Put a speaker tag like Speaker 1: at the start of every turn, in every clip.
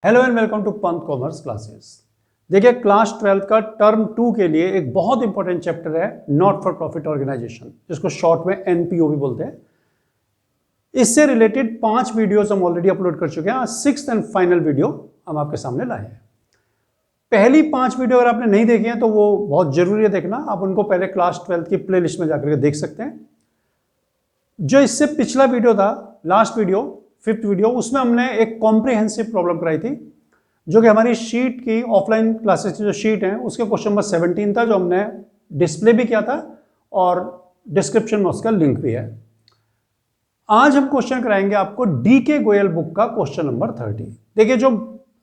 Speaker 1: Hello and welcome to Pant commerce classes. देखिए, class 12 का term 2 के लिए एक बहुत इंपॉर्टेंट चैप्टर है नॉट फॉर प्रॉफिट ऑर्गेनाइजेशन, जिसको शॉर्ट में एनपीओ भी बोलते हैं। इससे रिलेटेड 5 वीडियोस हम ऑलरेडी अपलोड कर चुके हैं। आज 6th एंड फाइनल वीडियो हम आपके सामने लाए हैं। पहली 5 वीडियो अगर आपने नहीं देखी है तो वो बहुत जरूरी है देखना। आप उनको पहले क्लास 12 की प्ले लिस्ट में जाकर के देख सकते हैं। जो इससे पिछला वीडियो था, लास्ट वीडियो 5th वीडियो, उसमें हमने एक कॉम्प्रिहेंसिव प्रॉब्लम कराई थी, जो कि हमारी शीट की ऑफलाइन क्लासेस की जो शीट है उसके क्वेश्चन नंबर 17 था, जो हमने डिस्प्ले भी किया था और डिस्क्रिप्शन में उसका लिंक भी है। आज हम क्वेश्चन कराएंगे आपको डीके गोयल बुक का क्वेश्चन नंबर 30। देखिए, जो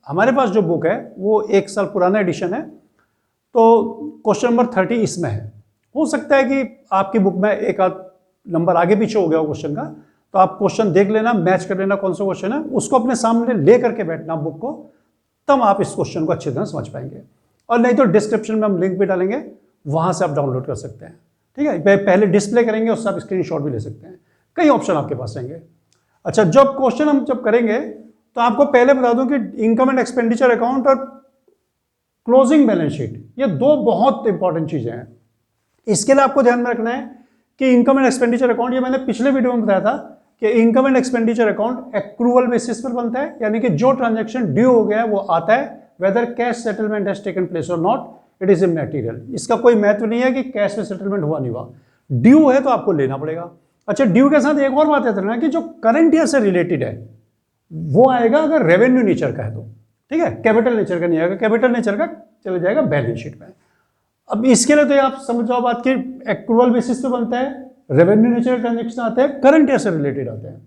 Speaker 1: हमारे पास जो बुक है वो 1 साल पुराना एडिशन है, तो क्वेश्चन नंबर 30 इसमें है। हो सकता है कि आपकी बुक में एक आध नंबर आगे पीछे हो गया हो क्वेश्चन का, तो आप क्वेश्चन देख लेना, मैच कर लेना कौन सा क्वेश्चन है, उसको अपने सामने ले करके बैठना बुक को, तब आप इस क्वेश्चन को अच्छी तरह समझ पाएंगे। और नहीं तो डिस्क्रिप्शन में हम लिंक भी डालेंगे, वहां से आप डाउनलोड कर सकते हैं। ठीक है, पहले डिस्प्ले करेंगे, उससे आप स्क्रीनशॉट भी ले सकते हैं। कई ऑप्शन आपके पास रहेंगे। अच्छा, जब क्वेश्चन हम करेंगे तो आपको पहले बता दूं कि इनकम एंड एक्सपेंडिचर अकाउंट और क्लोजिंग बैलेंस शीट, ये 2 बहुत इंपॉर्टेंट चीजें हैं। इसके लिए आपको ध्यान में रखना है कि इनकम एंड एक्सपेंडिचर अकाउंट, ये मैंने पिछले वीडियो में बताया था कि income and expenditure account accrual basis पर बनता है, यानी कि जो ट्रांजैक्शन ड्यू हो गया है वो आता है, whether cash settlement has taken place और नॉट, इट इज इमैटेरियल। इसका कोई महत्व नहीं है कि कैश में सेटलमेंट हुआ नहीं हुआ, ड्यू है तो आपको लेना पड़ेगा। अच्छा, ड्यू के साथ एक और बात याद रखना कि जो करंट ईयर से रिलेटेड है वो आएगा अगर रेवेन्यू नेचर का है तो। ठीक है, कैपिटल नेचर का नहीं आएगा, कैपिटल नेचर का चला जाएगा बैलेंस शीट में। अब इसके लिए तो आप समझ जाओ बात कि एक्रूवल बेसिस पे बनता है, रेवेन्यू नेचुरल ट्रांजैक्शन आते हैं, करंट ईयर से रिलेटेड आते हैं।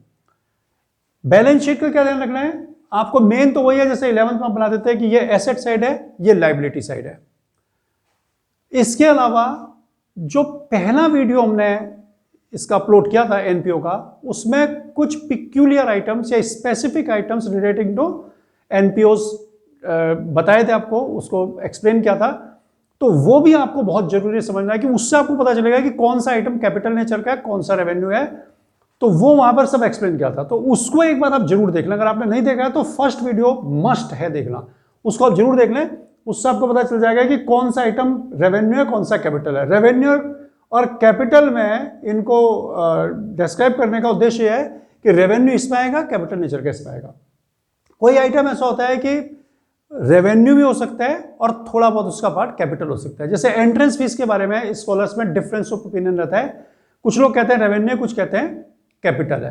Speaker 1: बैलेंस शीट का क्या ध्यान रखना है आपको, मेन तो वही है जैसे 11th में आप बना देते हैं कि ये एसेट साइड है, ये लायबिलिटी साइड है। इसके अलावा जो पहला वीडियो हमने इसका अपलोड किया था एनपीओ का, उसमें कुछ पिक्यूलियर आइटम्स या स्पेसिफिक आइटम्स रिलेटिंग टू एनपीओस बताए थे आपको, उसको एक्सप्लेन किया था। तो वो भी आपको बहुत जरूरी समझना है कि उससे आपको पता चलेगा कि कौन सा आइटम कैपिटल नेचर का है, कौन सा रेवेन्यू है। तो वो वहां पर सब एक्सप्लेन किया था, तो उसको एक बार आप जरूर देख लें। अगर आपने नहीं देखा है तो फर्स्ट वीडियो मस्ट है देखना, उसको आप जरूर देख लें। उससे आपको पता चल जाएगा कि कौन सा आइटम रेवेन्यू है, कौन सा कैपिटल है। रेवेन्यू और कैपिटल में इनको डिस्क्राइब करने का उद्देश्य है कि रेवेन्यू इसमें आएगा, कैपिटल नेचर का इसमें आएगा। कोई आइटम ऐसा होता है कि रेवेन्यू भी हो सकता है और थोड़ा बहुत उसका पार्ट कैपिटल हो सकता है। जैसे एंट्रेंस फीस के बारे में स्कॉलर्स में डिफरेंस ऑफ ओपिनियन रहता है, कुछ लोग कहते हैं रेवेन्यू, कुछ कहते हैं कैपिटल है।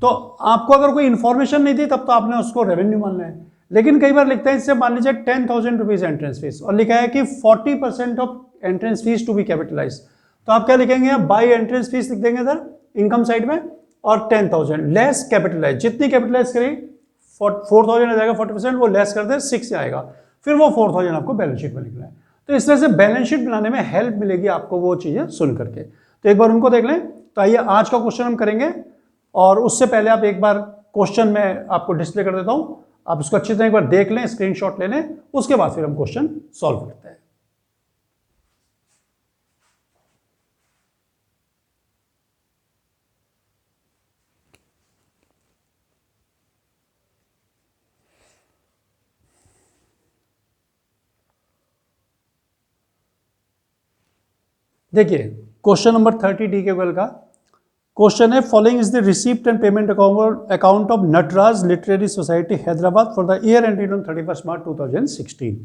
Speaker 1: तो आपको अगर कोई इंफॉर्मेशन नहीं थी तब तो आपने उसको रेवेन्यू मानना है, लेकिन कई बार लिखते हैं, इससे मान लीजिए 10,000 रुपीज एंट्रेंस फीस और लिखा है कि 40% of entrance fees to be capitalise, तो आप क्या लिखेंगे, बाई एंट्रेंस फीस लिख देंगे सर इनकम साइड में, और 10,000 लेस कैपिटलाइज, जितनी कैपिटलाइज करी 4,000 आ जाएगा, 40% वो लेस कर दे 6 से आएगा, फिर वो 4,000 आपको बैलेंस शीट में लिखना है। तो इस तरह से बैलेंस शीट बनाने में हेल्प मिलेगी आपको वो चीजें सुन करके। तो एक बार उनको देख लें। तो आइए आज का क्वेश्चन हम करेंगे, और उससे पहले आप एक बार क्वेश्चन में आपको डिस्प्ले कर देता हूं, आप उसको अच्छी तरह एक बार देख लें, स्क्रीनशॉट ले लें, उसके बाद फिर हम क्वेश्चन सॉल्व करते हैं। देखिए, क्वेश्चन नंबर 30 डी के गोयल का क्वेश्चन है, following is the receipt and payment account of Nataraj literary society Hyderabad for the year ended on 31 March 2016।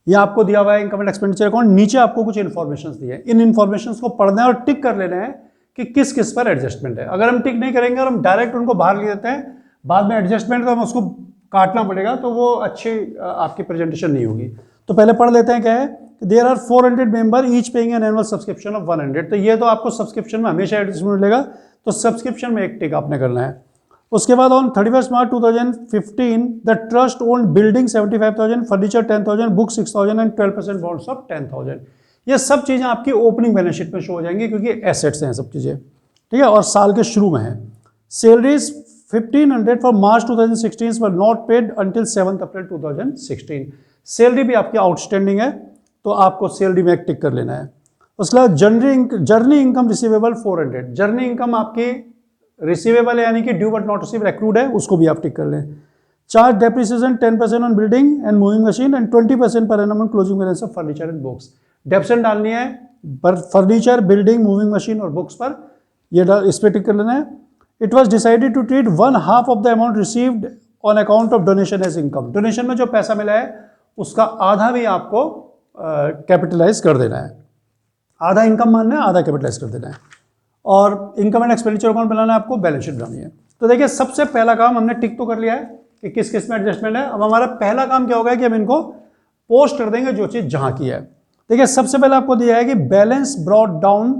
Speaker 1: ये आपको दिया हुआ है इनकम एंड एक्सपेंडिचर अकाउंट। नीचे आपको कुछ इन्फॉर्मेशन दी है, इन इन्फॉर्मेशन को पढ़ना है और टिक कर लेना है कि किस किस पर एडजस्टमेंट है। अगर हम टिक नहीं करेंगे और हम डायरेक्ट उनको बाहर ले देते हैं, बाद में एडजस्टमेंट तो हम उसको काटना पड़ेगा, तो वो अच्छी आपकी प्रेजेंटेशन नहीं होगी। तो पहले पढ़ लेते हैं क्या है। There are 400 member each paying an annual subscription of 100। तो ये तो आपको सब्सक्रिप्शन में हमेशा एडजस्टमेंट मिलेगा, तो सब्सक्रिप्शन में एक टिक आपने करना है। उसके बाद on 31 March 2015 the trust owned building 75,000, furniture 10,000, book 6,000 and 12% bonds of 10,000। ये सब चीजें आपकी ओपनिंग बैलेंस शीट में शो हो जाएंगी, क्योंकि एसेट्स हैं सब चीजें। ठीक है, और साल के शुरू में है। Salaries 1,500 for March 2016 were not paid until 7 April 2016। Salary भी आपकी आउटस्टैंडिंग है, तो आपको सैलरी में एक टिक कर लेना है। उसके बाद journey income receivable 400, journey income आपकी रिसीवेबल है, यानी कि due but not receive accrued है, उसको भी आप टिक कर लें। Charge depreciation 10% on building and moving machine and 20% per annum on closing balance of furniture and books. Depreciation डालनी है फर्नीचर, बिल्डिंग, मूविंग मशीन और बुक्स पर, ये इस पर टिक कर लेना है। It was decided to treat 1/2 of the amount received on account of donation as income. Donation में जो पैसा मिला है उसका आधा भी आपको कैपिटलाइज कर देना है, आधा इनकम मानना है, आधा कैपिटलाइज कर देना है। और इनकम एंड एक्सपेंडिचर अकाउंट बनाना है, आपको बैलेंस शीट बनानी है। तो देखिए सबसे पहला काम हमने टिक तो कर लिया है कि किस किस में एडजस्टमेंट है। अब हमारा पहला काम क्या होगा कि हम इनको पोस्ट कर देंगे जो चीज जहां की है। देखिए सबसे पहले आपको दिया है कि बैलेंस ब्रॉट डाउन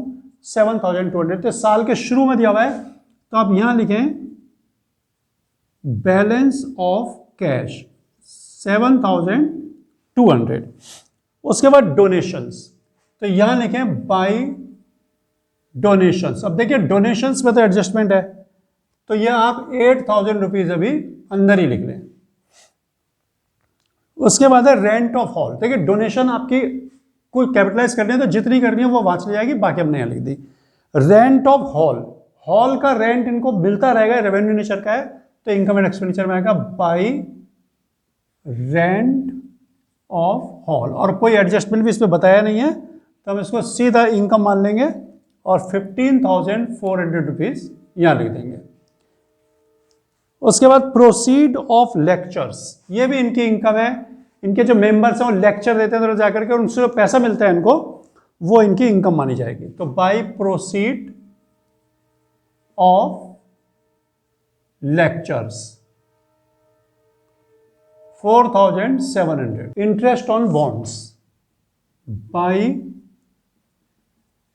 Speaker 1: 7200, तो साल के शुरू में दिया हुआ है, तो आप यहां लिखें बैलेंस ऑफ कैश 7200। उसके बाद डोनेशंस, तो यहां लिखें बाय डोनेशंस। अब देखिए डोनेशंस में तो एडजस्टमेंट है, तो यह आप 8000 रुपीज अभी अंदर ही लिख लें। उसके बाद है रेंट ऑफ हॉल। देखिए डोनेशन आपकी कोई कैपिटलाइज करनी है तो जितनी करनी है वो वहां चली जाएगी, बाकी हमने यहां लिख दी। रेंट ऑफ हॉल, हॉल का रेंट इनको मिलता रहेगा, रेवेन्यू नेचर का है, तो इनकम एंड एक्सपेंडिचर में आएगा बाय रेंट ऑफ हॉल। और कोई एडजस्टमेंट भी इसमें बताया नहीं है, तो हम इसको सीधा इनकम मान लेंगे और 15,400 रुपीज यहां लिख देंगे। उसके बाद प्रोसीड ऑफ लेक्चर्स, ये भी इनकी इनकम है। इनके जो मेंबर्स हैं वो लेक्चर देते हैं जाकर के, और उनसे जो पैसा मिलता है इनको, वो इनकी इनकम मानी जाएगी। तो by proceed of lectures 4700। Interest on bonds, by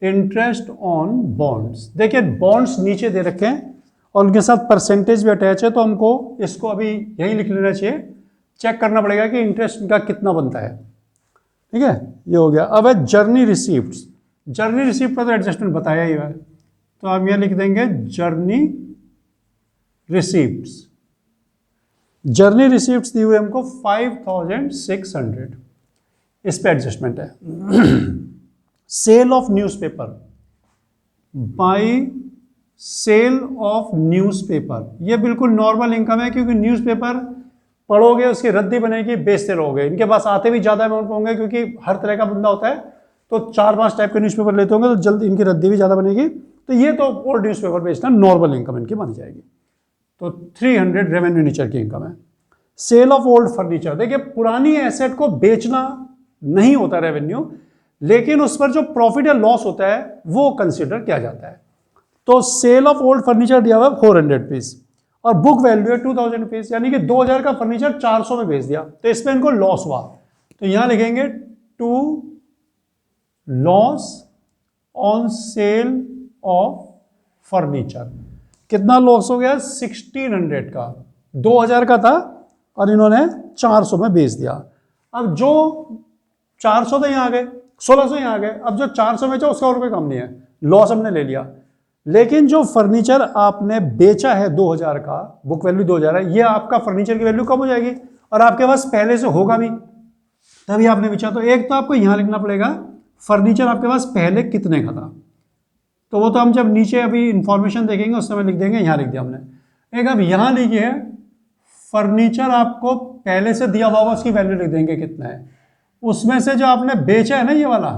Speaker 1: interest on bonds. देखिए बॉन्ड्स नीचे दे रखे हैं और उनके साथ परसेंटेज भी अटैच है, तो हमको इसको अभी यहीं लिख लेना चाहिए। चेक करना पड़ेगा कि इंटरेस्ट का कितना बनता है। ठीक है, ये हो गया। अब है जर्नी रिसीप्ट्स। जर्नी रिसीप्ट का तो एडजस्टमेंट बताया ही है, तो आप यहां लिख देंगे जर्नी रिसीप्ट्स। जर्नी रिसीप्ट्स दी हुई हमको 5600, इस पे एडजस्टमेंट है। Sale of newspaper, by sale of newspaper, ये बिल्कुल नॉर्मल इनकम है, क्योंकि न्यूज़पेपर पढ़ोगे उसकी रद्दी बनेगी, बेचते रहोगे। इनके पास आते भी ज़्यादा अमाउंट होंगे, क्योंकि हर तरह का बंदा होता है, तो 4-5 टाइप के न्यूज़पेपर लेते होंगे, तो जल्द इनकी रद्दी भी ज़्यादा बनेगी। तो ये तो ओल्ड न्यूज़पेपर बेचना नॉर्मल इनकम इनकी मानी जाएगी। तो 300 रेवेन्यू नेचर की इनकम है। सेल ऑफ ओल्ड फर्नीचर, देखिए पुरानी एसेट को बेचना नहीं होता रेवेन्यू, लेकिन उस पर जो प्रॉफिट या लॉस होता है वो कंसिडर किया जाता है। तो सेल ऑफ ओल्ड फर्नीचर दिया हुआ है 400 रुपीज, और बुक वैल्यू है 2000 रुपीज, यानी कि 2000 का फर्नीचर 400 में बेच दिया, तो इसमें इनको लॉस हुआ। तो यहां लिखेंगे to loss on sale of furniture. कितना लॉस हो गया? 1600 का, 2000 का था और इन्होंने 400 में बेच दिया। अब जो 400 तो यहां आ गए, 1600 यहां आ गए, अब जो 400 बेचा उसका रुपये कम नहीं है, लॉस हमने ले लिया। लेकिन जो फर्नीचर आपने बेचा है 2000 का, बुक वैल्यू 2000 है, ये आपका फर्नीचर की वैल्यू कम हो जाएगी और आपके पास पहले से होगा भी, तभी आपने बेचा। तो एक तो आपको यहां लिखना पड़ेगा फर्नीचर आपके पास पहले कितने का था, तो वो तो हम जब नीचे अभी इंफॉर्मेशन देखेंगे उस समय लिख देंगे, यहां लिख दिया हमने। एक अब यहां लिखिए फर्नीचर आपको पहले से दिया हुआ उसकी वैल्यू लिख देंगे कितना है, उसमें से जो आपने बेचा है ना ये वाला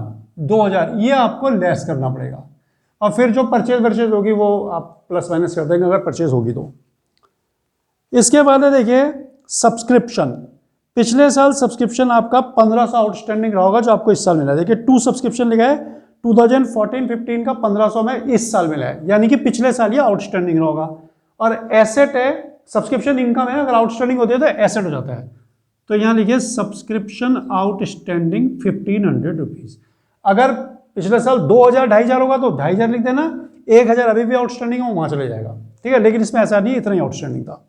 Speaker 1: 2000, ये आपको लेस करना पड़ेगा, और फिर जो परचेज होगी वो आप प्लस माइनस कर देंगे अगर परचेज होगी तो। इसके बाद है देखिए सब्सक्रिप्शन। पिछले साल सब्सक्रिप्शन आपका 1500 आउटस्टैंडिंग रहा होगा जो आपको इस साल मिला है। देखिए 2 सब्सक्रिप्शन लिखा है, 2014-15 का 1500 में इस साल मिला है, यानी कि पिछले साल ये आउटस्टैंडिंग रहा होगा। और एसेट है, सब्सक्रिप्शन इनकम है, अगर आउटस्टैंडिंग होती है तो एसेट हो जाता है। तो यहां लिखिए सब्सक्रिप्शन आउटस्टैंडिंग 1500 रुपीज। अगर पिछले साल 2000-2500 होगा तो 2500 लिख देना, 1000 अभी भी आउटस्टैंडिंग है वहां चले जाएगा, ठीक है। लेकिन इसमें ऐसा नहीं, इतना ही आउटस्टैंडिंग था।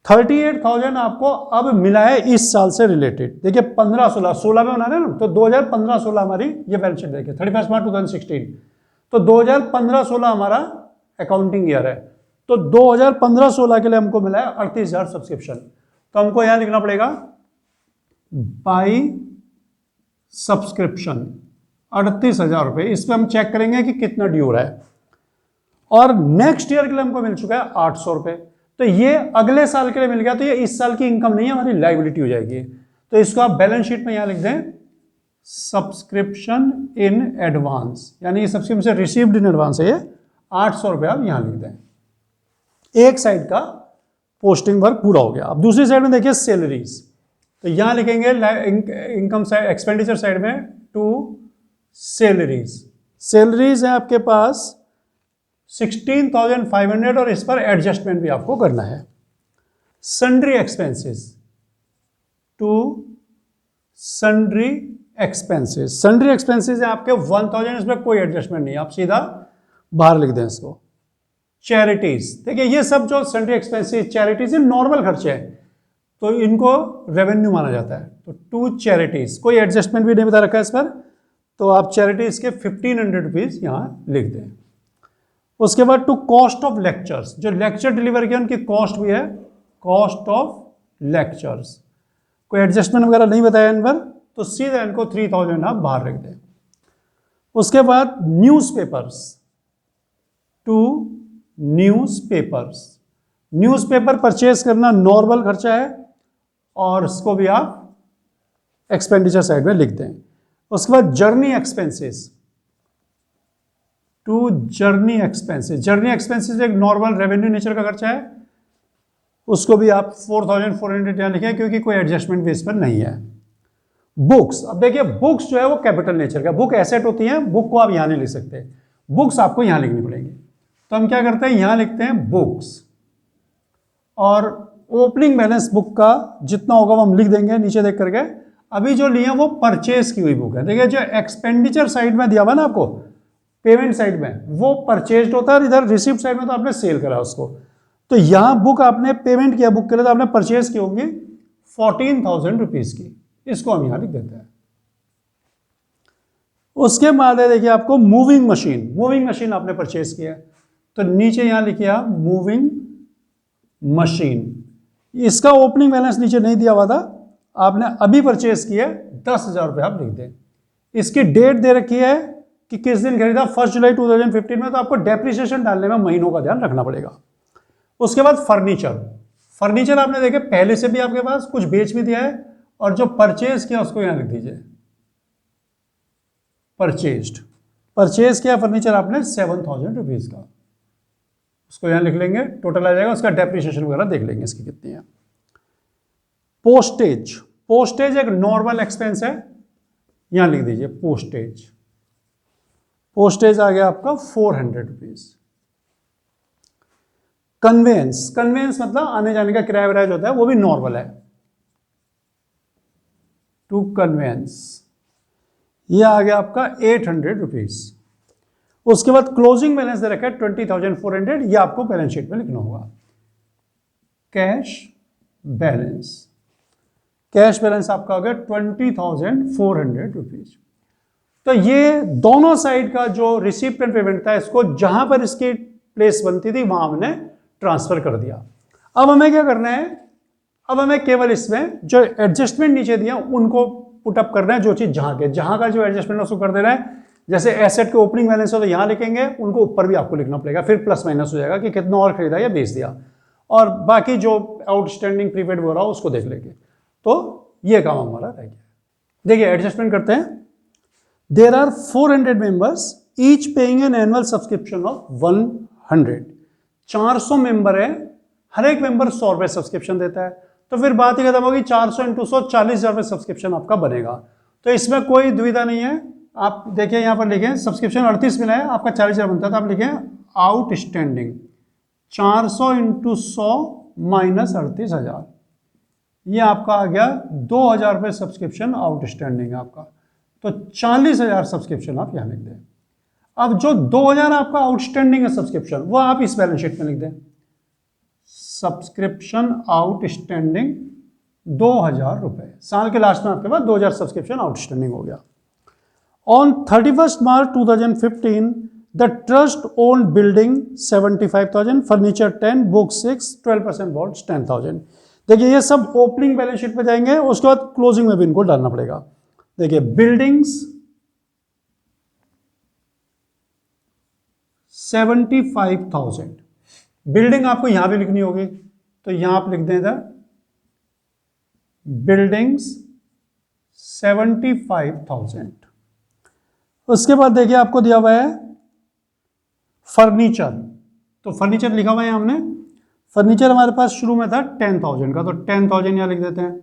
Speaker 1: 38,000 आपको अब मिला है इस साल से रिलेटेड। देखिए 15-16 में बना रहे ना, तो 2015-16 हमारी ये बैलेंस शीट देखिए 31 मार्च 2016, तो 2015-16 हमारा अकाउंटिंग ईयर है। तो 2015-16 के लिए हमको मिला है 38,000 सब्सक्रिप्शन। तो हमको यहां लिखना पड़ेगा बाय सब्सक्रिप्शन 38,000 रुपए। इस पर हम चेक करेंगे कि कितना ड्यू रहा है। और नेक्स्ट ईयर के लिए हमको मिल चुका है 800 रुपए। तो ये अगले साल के लिए मिल गया, तो ये इस साल की इनकम नहीं है, हमारी लाइबिलिटी हो जाएगी। तो इसको आप बैलेंस शीट में यहां लिख दें सब्सक्रिप्शन इन एडवांस, यानी ये सब्सक्रिप्शन रिसीव्ड इन एडवांस है, ये 800 रुपये आप यहां लिख दें। एक साइड का पोस्टिंग वर्क पूरा हो गया। अब दूसरी साइड में देखिए सैलरीज, तो यहां लिखेंगे इनकम साइड, एक्सपेंडिचर साइड में टू सैलरीज। सैलरीज है आपके पास 16,500 और इस पर एडजस्टमेंट भी आपको करना है। Sundry expenses to sundry expenses, sundry expenses है आपके 1000, इसमें कोई एडजस्टमेंट नहीं, आप सीधा बाहर लिख दें इसको। चैरिटीज, देखिए ये सब जो सन्ड्री एक्सपेंसेस चैरिटीज है नॉर्मल खर्चे हैं, तो इनको रेवेन्यू माना जाता है। तो टू चैरिटीज, कोई एडजस्टमेंट भी नहीं बता रखा है इस पर, तो आप चैरिटीज के 1500 रुपीज यहां लिख दें। उसके बाद टू कॉस्ट ऑफ लेक्चर्स, जो लेक्चर डिलीवर किया उनकी कॉस्ट भी है, कॉस्ट ऑफ लेक्चर्स, कोई एडजस्टमेंट वगैरह नहीं बताया इन पर, तो सीधे इनको 3000 आप बाहर रख दें। उसके बाद newspapers, to newspapers, newspaper purchase करना नॉर्मल खर्चा है और इसको भी आप एक्सपेंडिचर साइड में लिख दें। उसके बाद journey expenses to journey expenses, journey expenses एक नॉर्मल रेवेन्यू नेचर का खर्चा है, उसको भी आप 4400 यहां लिखें क्योंकि कोई एडजस्टमेंट बेस पर नहीं है। बुक्स, अब देखिए बुक्स जो है वो कैपिटल नेचर का, बुक एसेट होती है, बुक को आप यहां नहीं लिख सकते, बुक्स आपको यहां लिखनी पड़ेगी। तो हम क्या करते हैं, यहां लिखते हैं बुक्स, और ओपनिंग बैलेंस बुक का जितना होगा वो हम लिख देंगे नीचे देख करके। अभी जो लिए वो परचेज की हुई बुक है, देखिए जो एक्सपेंडिचर साइड में दिया हुआ ना आपको, पेमेंट साइड में वो परचेज होता है, इधर रिसिप्ट साइड में तो आपने सेल करा उसको। तो यहां बुक आपने पेमेंट किया, बुक के लिए तो आपने परचेज की होंगी 14,000 रुपीज की, इसको हम यहां लिख देते हैं। उसके बाद है देखिए आपको मूविंग मशीन, मूविंग मशीन आपने परचेज किया, तो नीचे यहां लिखिए आप मूविंग मशीन, इसका ओपनिंग बैलेंस नीचे नहीं दिया हुआ था, आपने अभी परचेज किया 10,000 रुपये आप लिख दें। इसकी डेट दे रखी है कि किस दिन खरीदा, 1 जुलाई 2015 में, तो आपको डेप्रिसिएशन डालने में महीनों का ध्यान रखना पड़ेगा। उसके बाद फर्नीचर, फर्नीचर आपने देखे पहले से भी आपके पास कुछ बेच भी दिया है, और जो परचेज किया उसको यहां लिख दीजिए परचेज्ड, परचेज किया फर्नीचर आपने 7,000 रुपीज का, उसको यहां लिख लेंगे, टोटल आ जाएगा, उसका डेप्रिसिएशन वगैरह देख लेंगे इसकी कितनी है। पोस्टेज, पोस्टेज एक नॉर्मल एक्सपेंस है, यहां लिख दीजिए पोस्टेज, पोस्टेज आ गया आपका 400 रुपीज। कन्वेंस, कन्वेंस मतलब आने जाने का किराया विराया होता है, वो भी नॉर्मल है, टू कन्वेंस, ये आ गया आपका 800 रुपीज। उसके बाद क्लोजिंग बैलेंस दे रखा है 20,400, ये आपको बैलेंस शीट में लिखना होगा। कैश बैलेंस, कैश बैलेंस आपका हो गया 20,400 रुपीज। तो ये दोनों साइड का जो रिसीप्ट एंड पेमेंट था, इसको जहां पर इसकी प्लेस बनती थी वहां हमने ट्रांसफर कर दिया। अब हमें क्या करना है, अब हमें केवल इसमें जो एडजस्टमेंट नीचे दिया उनको पुटअप करना है, जो चीज जहां का जो एडजस्टमेंट उसको कर देना है। जैसे एसेट के ओपनिंग बैलेंस हो तो यहां लिखेंगे, उनको ऊपर भी आपको लिखना पड़ेगा, फिर प्लस माइनस हो जाएगा कि कितना और खरीदा या बेच दिया, और बाकी जो आउटस्टैंडिंग प्रीपेड हो रहा हो उसको देख लेंगे। तो ये काम हमारा रह गया। देखिए एडजस्टमेंट करते हैं। There are 400 members each paying an annual subscription of 100, 400 member है, हर एक मेंबर 100 रुपए सब्सक्रिप्शन देता है, तो फिर बात ही खत्म होगी, 400 इंटू 100 40,000 रुपये सब्सक्रिप्शन आपका बनेगा। तो इसमें कोई दुविधा नहीं है, आप देखिए यहां पर लिखें सब्सक्रिप्शन 38 मिला है, आपका 40,000 बनता है, तो आप लिखें आउटस्टैंडिंग 400 इंटू 100 माइनस 38,000, ये आपका आ गया 2,000 रुपये सब्सक्रिप्शन आउटस्टैंडिंग आपका, तो 40,000 सब्सक्रिप्शन आप यहां लिख दें। अब जो 2,000 आपका आउटस्टैंडिंग है सब्सक्रिप्शन, वो आप इस बैलेंस शीट में लिख दें, सब्सक्रिप्शन आउटस्टैंडिंग 2,000 रुपये, साल के लास्ट में आपके पास 2,000 सब्सक्रिप्शन आउटस्टैंडिंग हो गया। On 31 March 2015 the trust owned building 75,000, furniture 10, book 6, 12% vaults 10,000। देखिए ये सब ओपनिंग बैलेंस शीट पे जाएंगे, उसके बाद क्लोजिंग में भी इनको डालना पड़ेगा। देखिए बिल्डिंग्स 75,000, बिल्डिंग आपको यहां भी लिखनी होगी, तो यहां आप लिख दें इधर बिल्डिंग्स 75,000। उसके बाद देखिए आपको दिया हुआ है फर्नीचर, तो फर्नीचर लिखा हुआ है हमने, फर्नीचर हमारे पास शुरू में था 10,000 का, तो 10,000 यहां लिख देते हैं,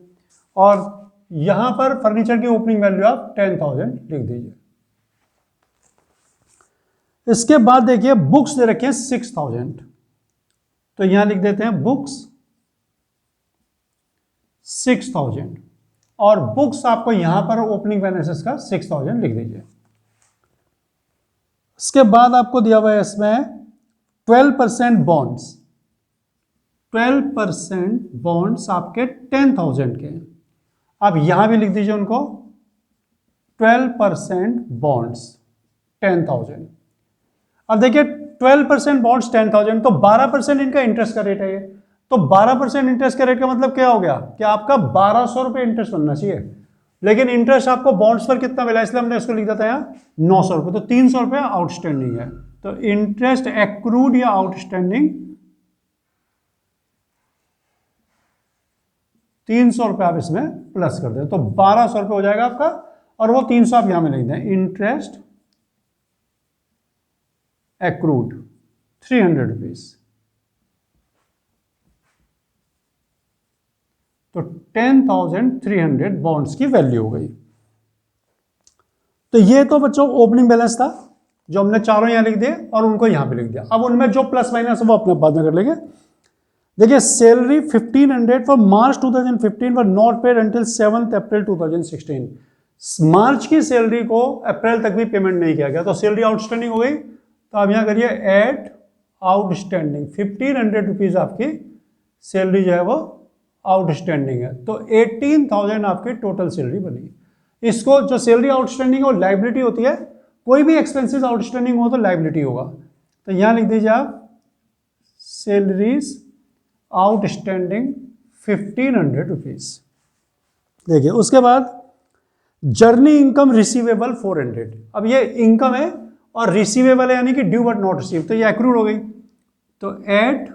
Speaker 1: और यहां पर फर्नीचर की ओपनिंग वैल्यू आप 10,000 लिख दीजिए। इसके बाद देखिए बुक्स दे रखे हैं 6,000, तो यहां लिख देते हैं बुक्स 6,000, और बुक्स आपको यहां पर ओपनिंग बैलेंसेस का 6,000 लिख दीजिए। इसके बाद आपको दिया हुआ है इसमें 12% बॉन्ड्स, 12% बॉन्ड्स आपके 10,000 के, आप यहां भी लिख दीजिए उनको 12% बॉन्ड्स 10,000। अब देखिए 12% बॉन्ड्स 10,000, तो 12% इनका इंटरेस्ट का रेट है ये, तो 12% इंटरेस्ट का रेट का मतलब क्या हो गया कि आपका 1,200 रुपए इंटरेस्ट बनना चाहिए, लेकिन इंटरेस्ट आपको बॉन्ड्स पर कितना मिला, इसलिए हमने इसको लिख दिया था यहाँ 900 रुपए, तो 300 रुपए आउटस्टैंडिंग है, तो इंटरेस्ट एक्रूड या आउटस्टैंडिंग 300 रुपए आप इसमें प्लस कर दें, तो 1,200 रुपए हो जाएगा आपका, और वो 300 आप यहां में लिख दें इंटरेस्ट एक्रूड 300 रुपीज, तो 10,300 बॉन्ड्स की वैल्यू हो गई। तो ये तो बच्चों ओपनिंग बैलेंस था जो हमने चारों यहां लिख दिए और उनको यहां पे लिख दिया। अब उनमें जो प्लस माइनस है वो अपने बाद में कर लेंगे। देखिए salary 1,500 for March 2015 were not paid until 7 अप्रैल 2016। मार्च की सैलरी को अप्रैल तक भी पेमेंट नहीं किया गया, तो सैलरी आउटस्टैंडिंग हो गई, तो आप यहां करिए एड आउटस्टैंडिंग, 1,500 रुपीज आपकी सैलरी जो है वो आउटस्टैंडिंग है, तो 18,000 आपकी टोटल सैलरी बनी। इसको जो सैलरी आउटस्टैंडिंग है वो लाइबिलिटी होती है, कोई भी एक्सपेंसेस आउटस्टैंडिंग हो तो लाइबिलिटी होगा, तो यहां लिख दीजिए आप सैलरीज आउटस्टैंडिंग 1,500 रुपीज। देखिए उसके बाद जर्नी इनकम रिसीवेबल 400, अब ये इनकम है और रिसीवेबल है यानी कि ड्यू बट नॉट रिसीव, तो ये एक्रूड हो गई, तो एड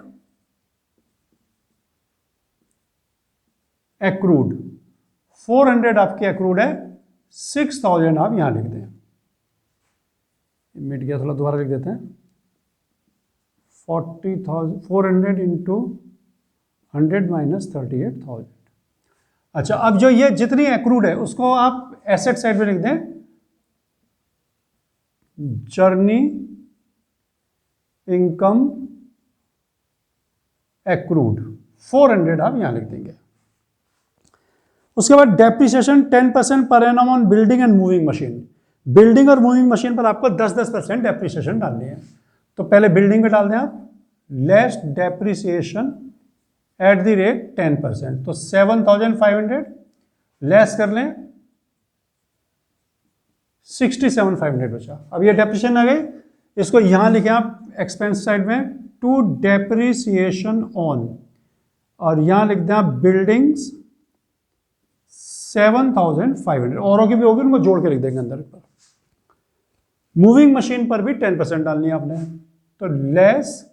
Speaker 1: एक्रूड 400 आपकी एक्रूड है, 6,000 आप यहां लिख दें, मिट गया थोड़ा, दोबारा लिख देते हैं 40,400 इंटू 100 माइनस 38,000। अच्छा अब जो ये जितनी एक्रूड है उसको आप एसेट साइड में लिख दें, जर्नी इनकम एक्रूड 400 आप यहां लिख देंगे। उसके बाद डेप्रिसिएशन 10% पर annum on building and moving machine, building और मूविंग मशीन पर आपको 10% डेप्रिसिएशन डालनी है, तो पहले बिल्डिंग में डाल दें आप less depreciation at the rate 10%, तो 7,500 लेस कर लें 67,500 बचा। अब ये डेप्रिसिएशन आ गई, इसको यहां लिखें आप एक्सपेंस साइड में टू डेप्रिसिएशन ऑन, और यहां लिख दें आप बिल्डिंग्स 7,500, औरों की भी होगी उनको जोड़ के लिख देंगे अंदर पर। मूविंग मशीन पर भी 10% डालनी है आपने, तो less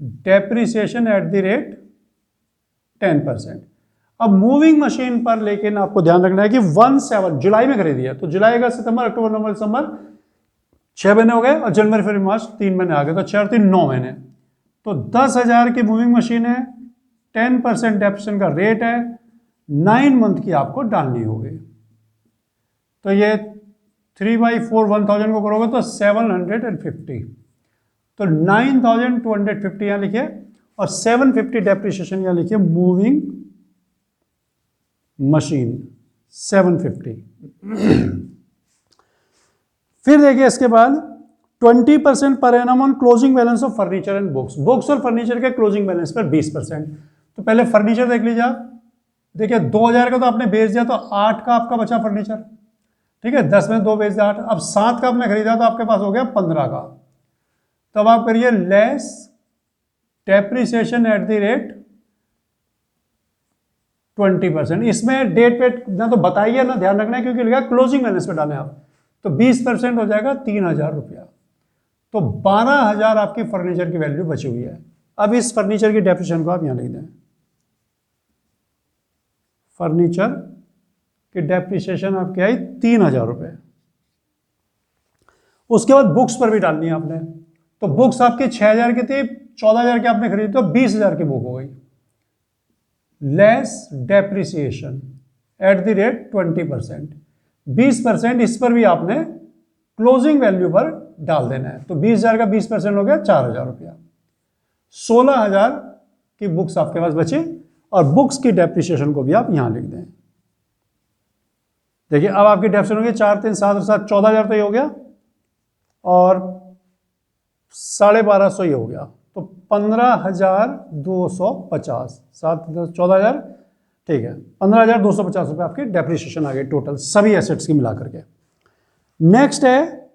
Speaker 1: depreciation at the rate 10%। अब मूविंग मशीन पर लेकिन आपको ध्यान रखना है कि 1/7 जुलाई में खरीदी है, तो जुलाई अगस्त सितंबर अक्टूबर नवंबर दिसंबर 6 महीने हो गए, और जनवरी फरवरी मार्च 3 महीने आ गए, तो 4 3 9 महीने, तो 10,000 की मूविंग मशीन है, 10% डेप्रिसिएशन का रेट है, 9 मंथ की आपको डालनी होगी, तो ये 3/4 1,000 को करोगे तो 750, तो 9,250 यहां लिखिए, और 750 डेप्रिसिएशन यहां लिखिए मूविंग मशीन 750। फिर देखिए इसके बाद 20% per annum on closing balance of furniture and books, books और फर्नीचर के क्लोजिंग बैलेंस पर 20%। तो पहले फर्नीचर देख लीजिए आप, देखिए 2,000 का तो आपने बेच दिया, तो 8 का आपका बचा फर्नीचर, ठीक है, 10 में 2 बेच दिया 8, अब 7 का आपने खरीदा तो आपके पास हो गया 15 का, तब आप करिए less depreciation at the rate 20%। इसमें डेट वेट ना तो बताइए ना ध्यान रखना है, क्योंकि लिखा क्लोजिंग बैलेंस पे डालें आप, तो 20% हो जाएगा 3,000 रुपया, तो 12,000 आपकी फर्नीचर की वैल्यू बची हुई है। अब इस फर्नीचर की डेप्रिसिएशन को आप यहां लिख दें, फर्नीचर की डेप्रिसिएशन आपकी आई 3,000 रुपये। उसके बाद बुक्स पर भी डालनी है आपने, तो बुक्स आपकी 6,000 की थी, 14,000 की आपने खरीदी तो 20,000 की बुक हो गई, less depreciation at the rate 20%। 20% इस पर भी आपने क्लोजिंग वैल्यू पर डाल देना है, तो 20,000 का 20% हो गया 4,000 रुपया। 16,000 की बुक्स आपके पास बची, और बुक्स की डेप्रिसिएशन को भी आप यहां लिख दें। देखिए अब आपकी डेप्रिसिएशन होगी 4, 3, 7 और 7 14,000 तो ये हो गया, और 1250 ही हो गया, तो 15,250, 7 14,000, ठीक है, 15,250 रुपये आपकी डेप्रिसिएशन आ गई टोटल सभी एसेट्स की मिलाकर के। नेक्स्ट है,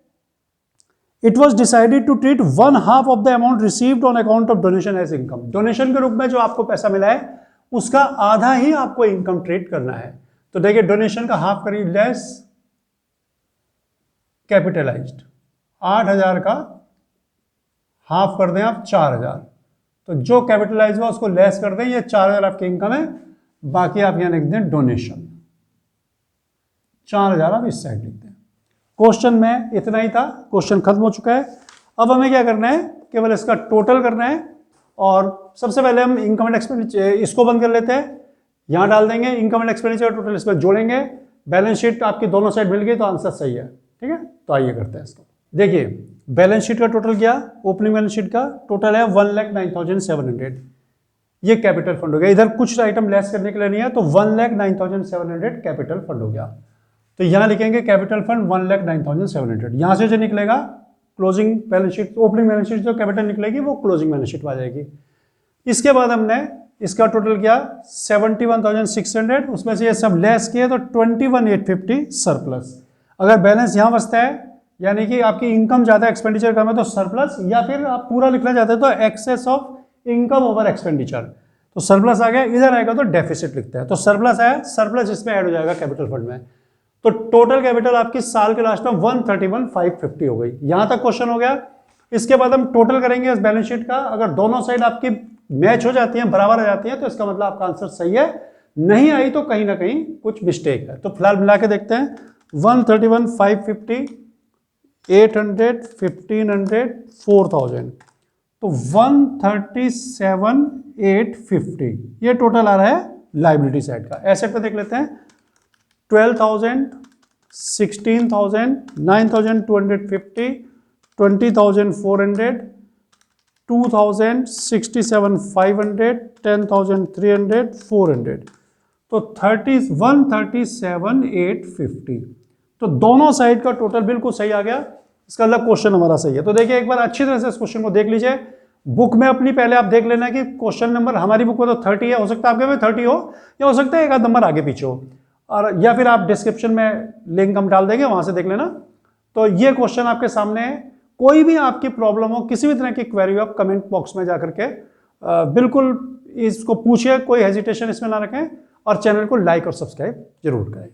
Speaker 1: it was decided to treat 1/2 of the amount received on account of donation as income. Donation के रूप में जो आपको पैसा मिला है उसका आधा ही आपको इनकम ट्रीट करना है। तो देखिए डोनेशन का हाफ करिए, लेस कैपिटलाइज्ड, 8,000 का हाफ कर दें आप 4,000, तो जो कैपिटलाइज हुआ उसको लेस कर दें, ये 4,000 आपकी इनकम है, बाकी आप यहां लिख दें डोनेशन, 4,000 आप इस साइड लिख दें। क्वेश्चन में इतना ही था, क्वेश्चन खत्म हो चुका है। अब हमें क्या करना है, केवल इसका टोटल करना है, और सबसे पहले हम इनकम एंड एक्सपेंडिचर इसको बंद कर लेते हैं, यहां डाल देंगे इनकम एंड एक्सपेंडिचर टोटल, इसमें जोड़ेंगे, बैलेंस शीट आपकी दोनों साइड मिल गई तो आंसर सही है, ठीक है। तो आइए करते हैं इसको। देखिए बैलेंस शीट का टोटल क्या, ओपनिंग बैलेंस शीट का टोटल है 1,09,700, ये कैपिटल फंड हो गया। इधर कुछ आइटम लेस करने के लिए नहीं है, तो 1,09,700 कैपिटल फंड हो गया। तो यहां लिखेंगे कैपिटल फंड 1,09,700, यहां से जो निकलेगा closing balance sheet, opening balance sheet जो कैपिटल निकलेगी वो क्लोजिंग बैलेंस शीट में आ जाएगी। इसके बाद हमने इसका टोटल किया 71,600, उसमें से ये सब लेस किए तो 21,850 सरप्लस। अगर बैलेंस यहां बचता है, यानी कि आपकी इनकम ज्यादा एक्सपेंडिचर कम है तो सरप्लस, या फिर आप पूरा लिखना चाहते हैं तो excess of income over expenditure, तो सरप्लस आ गया। इधर आएगा तो डेफिसिट लिखते हैं, तो सरप्लस आया, सरप्लस इसमें ऐड हो जाएगा कैपिटल फंड में। तो टोटल कैपिटल आपकी साल के लास्ट में 131,550 हो गई। यहां तक क्वेश्चन हो गया। इसके बाद हम टोटल करेंगे इस बैलेंस शीट का, अगर दोनों साइड आपकी मैच हो जाती हैं, बराबर आ जाती हैं, तो इसका मतलब आपका आंसर सही है, नहीं आई तो कहीं ना कहीं कुछ मिस्टेक है। तो फिलहाल मिला के देखते हैं, 131,550, 800, 1,500, 4,000, तो 137,850 ये टोटल आ रहा है लाइबिलिटी साइड का। एसेट पे देख लेते हैं, 12,000, 16,000, 9,250, 20,400, 2,000, 67,500, 10,300, 400, तो 137,850। तो दोनों साइड का टोटल बिल्कुल सही आ गया, इसका मतलब क्वेश्चन हमारा सही है। तो देखिए एक बार अच्छी तरह से इस क्वेश्चन को देख लीजिए, बुक में अपनी पहले आप देख लेना कि क्वेश्चन नंबर हमारी बुक में तो 30 है, हो सकता है आपके में 30 हो, या हो सकता है एक आध नंबर आगे पीछे हो, और या फिर आप डिस्क्रिप्शन में लिंक हम डाल देंगे, वहां से देख लेना। तो ये क्वेश्चन आपके सामने है। कोई भी आपकी प्रॉब्लम हो, किसी भी तरह की क्वेरी हो, आप कमेंट बॉक्स में जाकर के बिल्कुल इसको पूछिए, कोई हेजिटेशन इसमें ना रखें, और चैनल को लाइक और सब्सक्राइब जरूर करें।